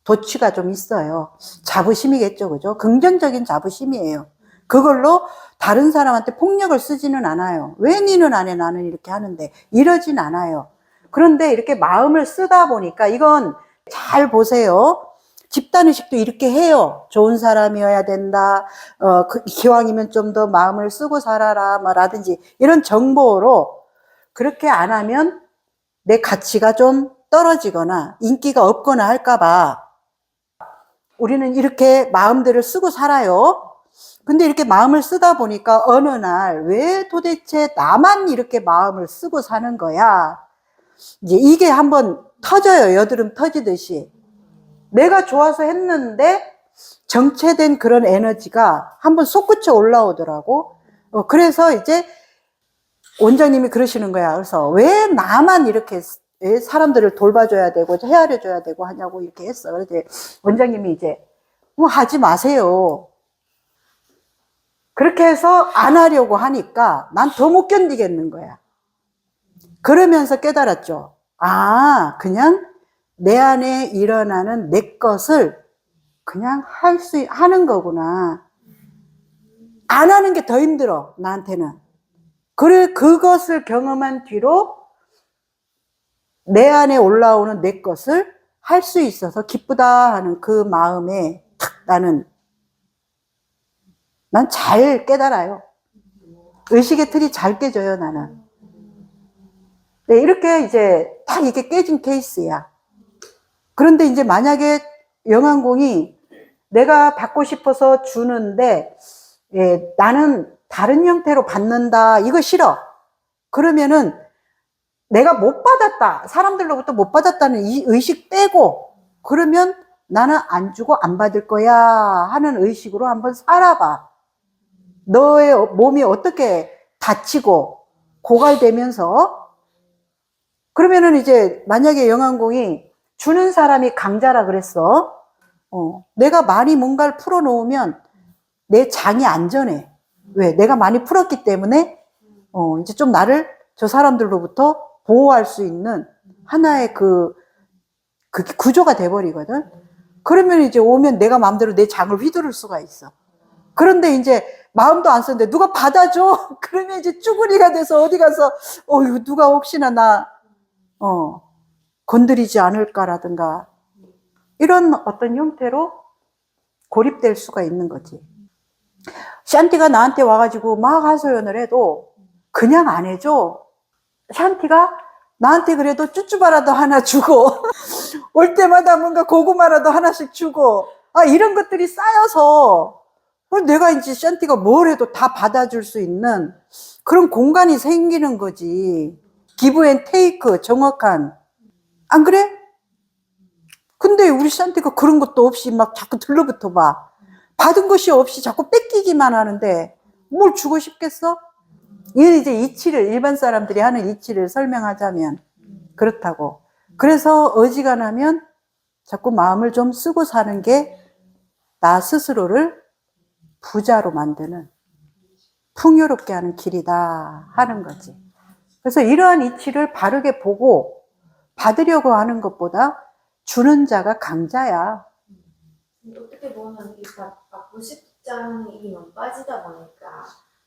도취가 좀 있어요. 자부심이겠죠, 그죠? 긍정적인 자부심이에요. 그걸로 다른 사람한테 폭력을 쓰지는 않아요. 왜 니는 안 해? 나는 이렇게 하는데. 이러진 않아요. 그런데 이렇게 마음을 쓰다 보니까, 이건 잘 보세요. 집단의식도 이렇게 해요. 좋은 사람이어야 된다. 기왕이면 좀 더 마음을 쓰고 살아라. 라든지 이런 정보로 그렇게 안 하면 내 가치가 좀 떨어지거나 인기가 없거나 할까봐 우리는 이렇게 마음대로 쓰고 살아요. 근데 이렇게 마음을 쓰다 보니까 어느 날 왜 도대체 나만 이렇게 마음을 쓰고 사는 거야? 이제 이게 한번 터져요. 여드름 터지듯이. 내가 좋아서 했는데 정체된 그런 에너지가 한번 솟구쳐 올라오더라고. 그래서 이제 원장님이 그러시는 거야. 그래서 왜 나만 이렇게 왜 사람들을 돌봐줘야 되고 헤아려줘야 되고 하냐고 이렇게 했어. 그래서 원장님이 이제 뭐 하지 마세요. 그렇게 해서 안 하려고 하니까 난 더 못 견디겠는 거야. 그러면서 깨달았죠. 아, 그냥 내 안에 일어나는 내 것을 그냥 하는 거구나. 안 하는 게 더 힘들어, 나한테는. 그래, 그것을 경험한 뒤로 내 안에 올라오는 내 것을 할 수 있어서 기쁘다 하는 그 마음에 탁 난 잘 깨달아요. 의식의 틀이 잘 깨져요, 나는. 네, 이렇게 이제 딱 이게 깨진 케이스야. 그런데 이제 만약에 영안공이 내가 받고 싶어서 주는데, 나는 다른 형태로 받는다. 이거 싫어. 그러면은 내가 못 받았다. 사람들로부터 못 받았다는 이 의식 빼고, 그러면 나는 안 주고 안 받을 거야 하는 의식으로 한번 살아봐. 너의 몸이 어떻게 다치고 고갈되면서, 그러면은 이제 만약에 영안공이 주는 사람이 강자라 그랬어. 내가 많이 뭔가를 풀어놓으면 내 장이 안전해. 왜? 내가 많이 풀었기 때문에 이제 좀 나를 저 사람들로부터 보호할 수 있는 하나의 그 구조가 돼버리거든. 그러면 이제 오면 내가 마음대로 내 장을 휘두를 수가 있어. 그런데 이제 마음도 안 썼는데 누가 받아줘? 그러면 이제 쭈구리가 돼서 어디 가서 이거 누가 혹시나 나 건드리지 않을까라든가 이런 어떤 형태로 고립될 수가 있는 거지. 샨티가 나한테 와가지고 막 하소연을 해도 그냥 안 해줘. 샨티가 나한테 그래도 쭈쭈바라도 하나 주고 올 때마다 뭔가 고구마라도 하나씩 주고 이런 것들이 쌓여서 내가 이제 샨티가 뭘 해도 다 받아줄 수 있는 그런 공간이 생기는 거지. 기브 앤 테이크 정확한. 안 그래? 근데 우리 샨티가 그런 것도 없이 막 자꾸 들러붙어 봐. 받은 것이 없이 자꾸 뺏기기만 하는데 뭘 주고 싶겠어? 이게 이제 이치를, 일반 사람들이 하는 이치를 설명하자면 그렇다고. 그래서 어지간하면 자꾸 마음을 좀 쓰고 사는 게 나 스스로를 부자로 만드는, 풍요롭게 하는 길이다 하는 거지. 그래서 이러한 이치를 바르게 보고 받으려고 하는 것보다 주는 자가 강자야. 어떻게 보면 받고 싶장이 너무 빠지다 보니까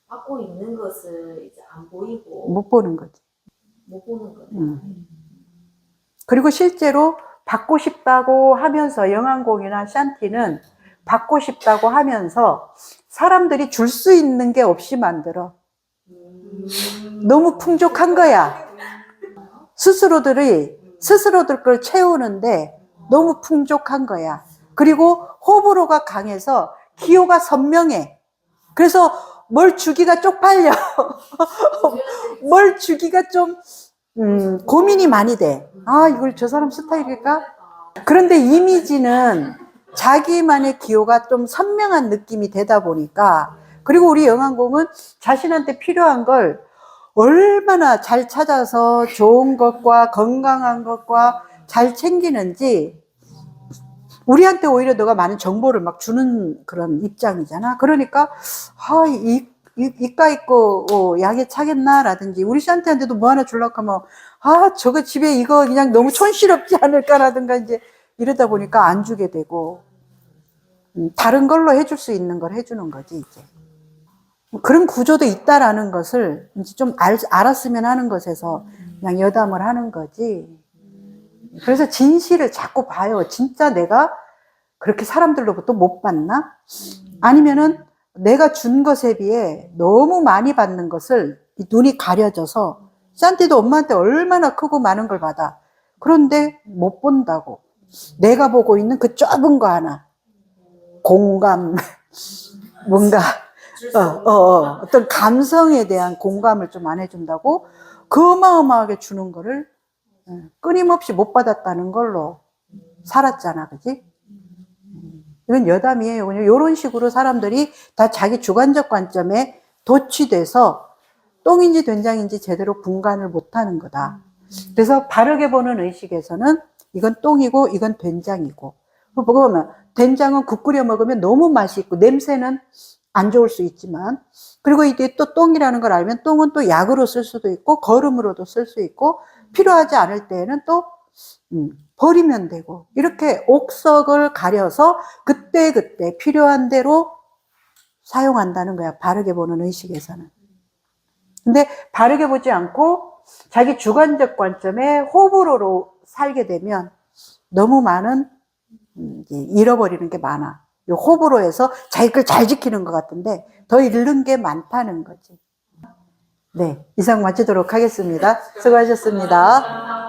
받고 있는 것을 이제 안 보이고 못 보는 거지. 못 보는 거예요. 그리고 실제로 받고 싶다고 하면서 영안공이나 샨티는 받고 싶다고 하면서 사람들이 줄 수 있는 게 없이 만들어. 너무 풍족한 거야. 스스로들 걸 채우는데 너무 풍족한 거야. 그리고 호불호가 강해서 기호가 선명해. 그래서 뭘 주기가 쪽팔려. 뭘 주기가 좀 고민이 많이 돼. 아, 이걸 저 사람 스타일일까? 그런데 이미지는 자기만의 기호가 좀 선명한 느낌이 되다 보니까, 그리고 우리 영안공은 자신한테 필요한 걸 얼마나 잘 찾아서 좋은 것과 건강한 것과 잘 챙기는지, 우리한테 오히려 너가 많은 정보를 막 주는 그런 입장이잖아. 그러니까 이까 있고 약에 차겠나라든지, 우리 샨티한테도 뭐 하나 주려고 하면 저거 집에 이거 그냥 너무 촌스럽지 않을까라든가 이제 이러다 보니까 안 주게 되고, 다른 걸로 해줄 수 있는 걸 해주는 거지 이제. 그런 구조도 있다라는 것을 이제 좀 알았으면 하는 것에서 그냥 여담을 하는 거지. 그래서 진실을 자꾸 봐요. 진짜 내가 그렇게 사람들로부터 못 받나? 아니면은 내가 준 것에 비해 너무 많이 받는 것을 눈이 가려져서, 샨티도 엄마한테 얼마나 크고 많은 걸 받아. 그런데 못 본다고. 내가 보고 있는 그 좁은 거 하나. 공감, 뭔가, 어떤 감성에 대한 공감을 좀 안 해준다고 그 어마어마하게 주는 거를 끊임없이 못 받았다는 걸로 살았잖아, 그지? 이건 여담이에요. 그냥 이런 식으로 사람들이 다 자기 주관적 관점에 도취돼서 똥인지 된장인지 제대로 분간을 못하는 거다. 그래서 바르게 보는 의식에서는 이건 똥이고 이건 된장이고, 보면 된장은 국 끓여 먹으면 너무 맛있고 냄새는 안 좋을 수 있지만, 그리고 이게 또 똥이라는 걸 알면 똥은 또 약으로 쓸 수도 있고 거름으로도 쓸 수 있고, 필요하지 않을 때에는 또 버리면 되고, 이렇게 옥석을 가려서 그때그때 필요한 대로 사용한다는 거야, 바르게 보는 의식에서는. 근데 바르게 보지 않고 자기 주관적 관점에 호불호로 살게 되면 너무 많은 잃어버리는 게 많아. 요 호불호에서 자기 걸 잘 지키는 것 같은데 더 잃는 게 많다는 거지. 네, 이상 마치도록 하겠습니다. 수고하셨습니다.